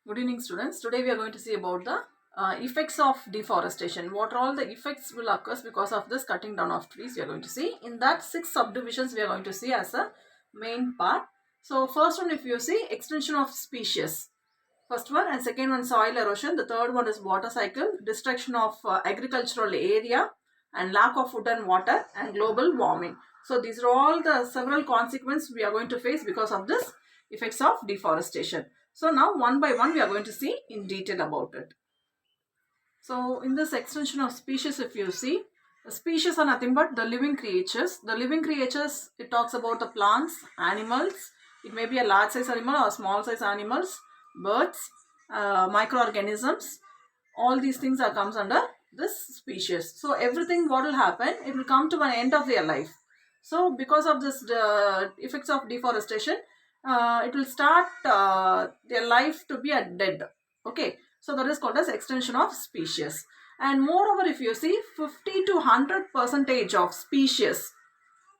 Good evening, students. Today we are going to see about the effects of deforestation. What are all the effects will occur because of this cutting down of trees we are going to see. In that 6 subdivisions we are going to see as a main part. So first one, if you see, extinction of species. First one, and second one, soil erosion. The third one is water cycle, destruction of agricultural area, and lack of food and water, and global warming. So these are all the several consequences we are going to face because of this effects of deforestation. So now one by one we are going to see in detail about it. So in this extension of species, if you see, the species are nothing but the living creatures. The living creatures, it talks about the plants, animals. It may be a large size animal or small size animals, birds, microorganisms. All these things are comes under this species. So everything what will happen, it will come to an end of their life. So because of this effects of deforestation, it will start their life to be a dead. Okay, so that is called as extinction of species. And moreover, if you see, 50 to 100 percentage of species,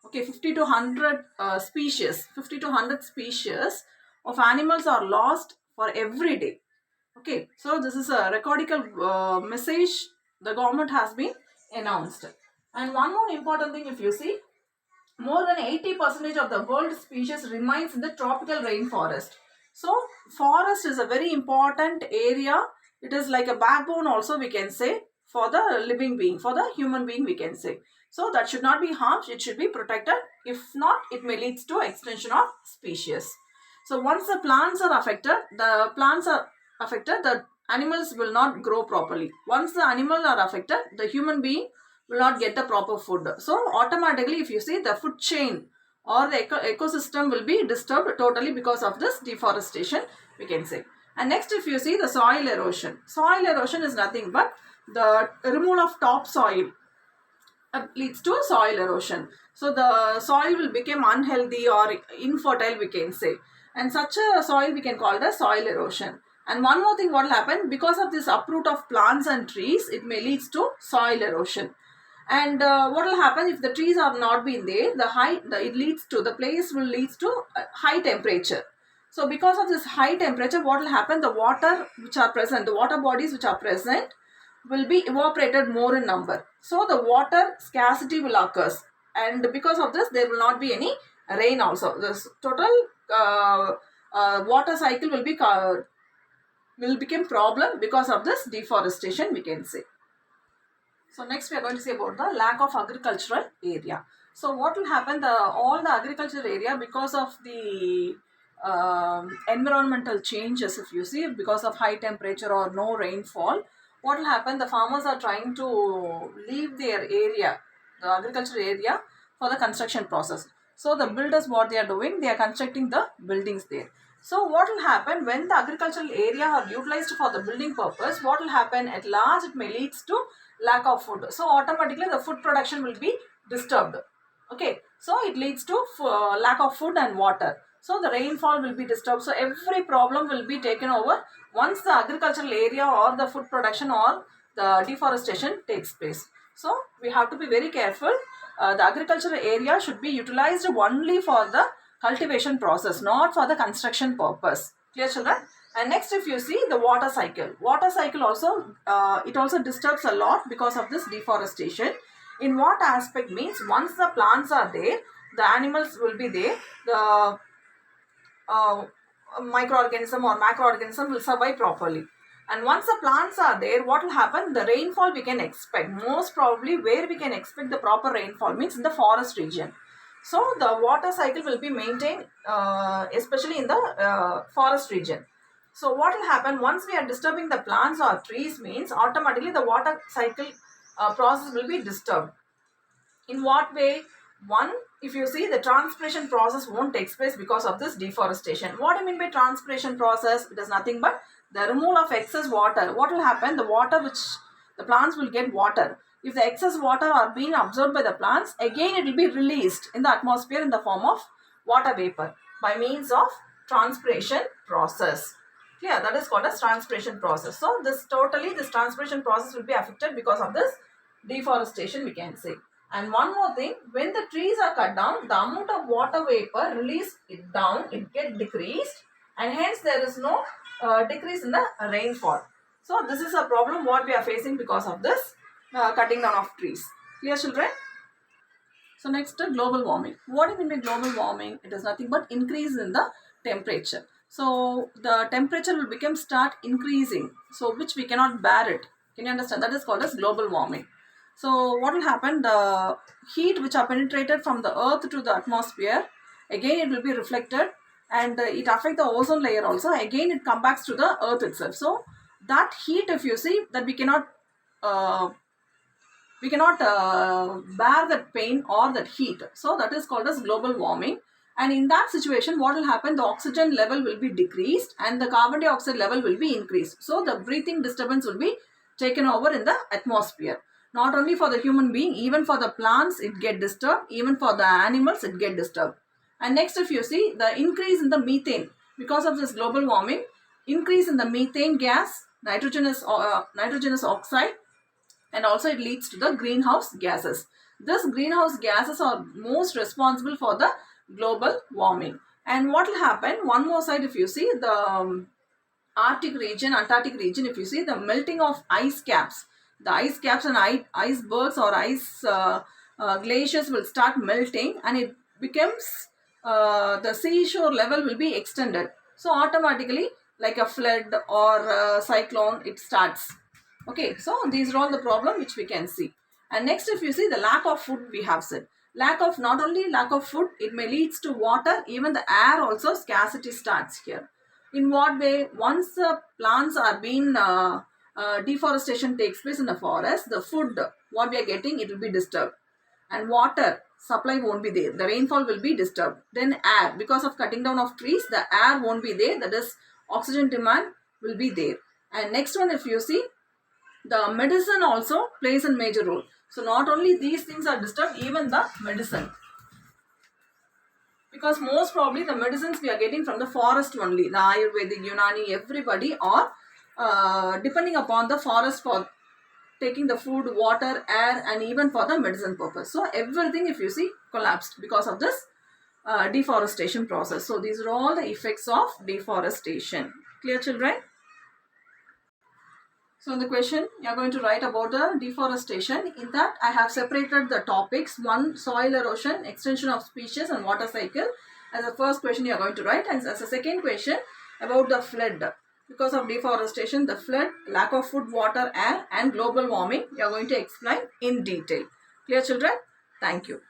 okay, 50 to 100 species, 50 to 100 species of animals are lost for every day. Okay, so this is a recordical message the government has been announced. And one more important thing, if you see, more than 80% of the world species remains in the tropical rainforest. So forest is a very important area. It is like a backbone also, we can say, for the living being, for the human being, we can say. So that should not be harmed, it should be protected. If not, it may lead to extinction of species. So once the plants are affected, the animals will not grow properly. Once the animals are affected, the human being will not get the proper food. So automatically, if you see, the food chain or the ecosystem will be disturbed totally because of this deforestation, we can say. And next, if you see, the soil erosion. Soil erosion is nothing but the removal of topsoil leads to soil erosion. So the soil will become unhealthy or infertile, we can say. And such a soil we can call it as soil erosion. And one more thing, what will happen, because of this uproot of plants and trees, it may lead to soil erosion. And what will happen if the trees are not being there, it leads to, the place will lead to high temperature. So because of this high temperature, what will happen, the water which are present, the water bodies which are present will be evaporated more in number. So the water scarcity will occur, and because of this there will not be any rain also. This total water cycle will become problem because of this deforestation, we can say. So next we are going to say about the lack of agricultural area. So what will happen, all the agricultural area, because of the environmental changes, if you see, because of high temperature or no rainfall, what will happen, the farmers are trying to leave their area, the agricultural area, for the construction process. So the builders, what they are doing, they are constructing the buildings there. So what will happen when the agricultural area are utilized for the building purpose, what will happen at large, it may leads to lack of food. So automatically the food production will be disturbed. Okay, so it leads to lack of food and water. So the rainfall will be disturbed. So every problem will be taken over once the agricultural area or the food production or the deforestation takes place. So we have to be very careful. The agricultural area should be utilized only for the cultivation process, not for the construction purpose. Clear, children? And next, if you see, the water cycle also, it also disturbs a lot because of this deforestation. In what aspect means, once the plants are there, the animals will be there, the microorganism or macroorganism will survive properly. And once the plants are there, what will happen, the rainfall we can expect, most probably where we can expect the proper rainfall means in the forest region. So the water cycle will be maintained, especially in the forest region. So what will happen, once we are disturbing the plants or trees means, automatically the water cycle process will be disturbed. In what way? One, if you see, the transpiration process won't take place because of this deforestation. What I mean by transpiration process, it is nothing but the removal of excess water. What will happen, the water which the plants will get water, if the excess water are being absorbed by the plants, again it will be released in the atmosphere in the form of water vapor by means of transpiration process. Clear? That is called as transpiration process. So this transpiration process will be affected because of this deforestation, we can say. And one more thing, when the trees are cut down, the amount of water vapor released it down, it get decreased, and hence there is no decrease in the rainfall. So this is a problem what we are facing because of this cutting down of trees. Clear, children? So next, global warming. What do you mean by global warming? It is nothing but increase in the temperature. So the temperature will become start increasing, so which we cannot bear it. Can you understand? That is called as global warming. So what will happen? The heat which are penetrated from the earth to the atmosphere, again it will be reflected, and it affect the ozone layer also. Again it comes back to the earth itself. So that heat, if you see, that uh, we cannot bear that pain or that heat. So that is called as global warming. And in that situation, what will happen? The oxygen level will be decreased and the carbon dioxide level will be increased. So the breathing disturbance will be taken over in the atmosphere. Not only for the human being, even for the plants it get disturbed, even for the animals it get disturbed. And next, if you see the increase in the methane, because of this global warming, increase in the methane gas, nitrogenous oxide, and also it leads to the greenhouse gases. These greenhouse gases are most responsible for the global warming. And what will happen? One more side, if you see the Arctic region, Antarctic region, if you see the melting of ice caps, the ice caps and icebergs or ice glaciers will start melting, and it becomes the seashore level will be extended. So automatically, like a flood or a cyclone, it starts. Okay, so these are all the problem which we can see. And next, if you see the lack of food, we have said lack of, not only lack of food, it may leads to water, even the air also scarcity starts here. In what way? Once the plants are being deforestation takes place in the forest, the food what we are getting, it will be disturbed, and water supply won't be there, the rainfall will be disturbed. Then air, because of cutting down of trees, the air won't be there, that is oxygen demand will be there. And next one, if you see, the medicine also plays a major role. So not only these things are disturbed, even the medicine, because most probably the medicines we are getting from the forest only, the Ayurvedic, Unani, everybody are depending upon the forest for taking the food, water, air, and even for the medicine purpose. So everything, if you see, collapsed because of this deforestation process. So these are all the effects of deforestation. Clear, children? So in the question, you are going to write about the deforestation. In that, I have separated the topics. One, soil erosion, extension of species and water cycle. As a first question, you are going to write. And as a second question, about the flood. Because of deforestation, the flood, lack of food, water, air, and global warming, you are going to explain in detail. Clear, children? Thank you.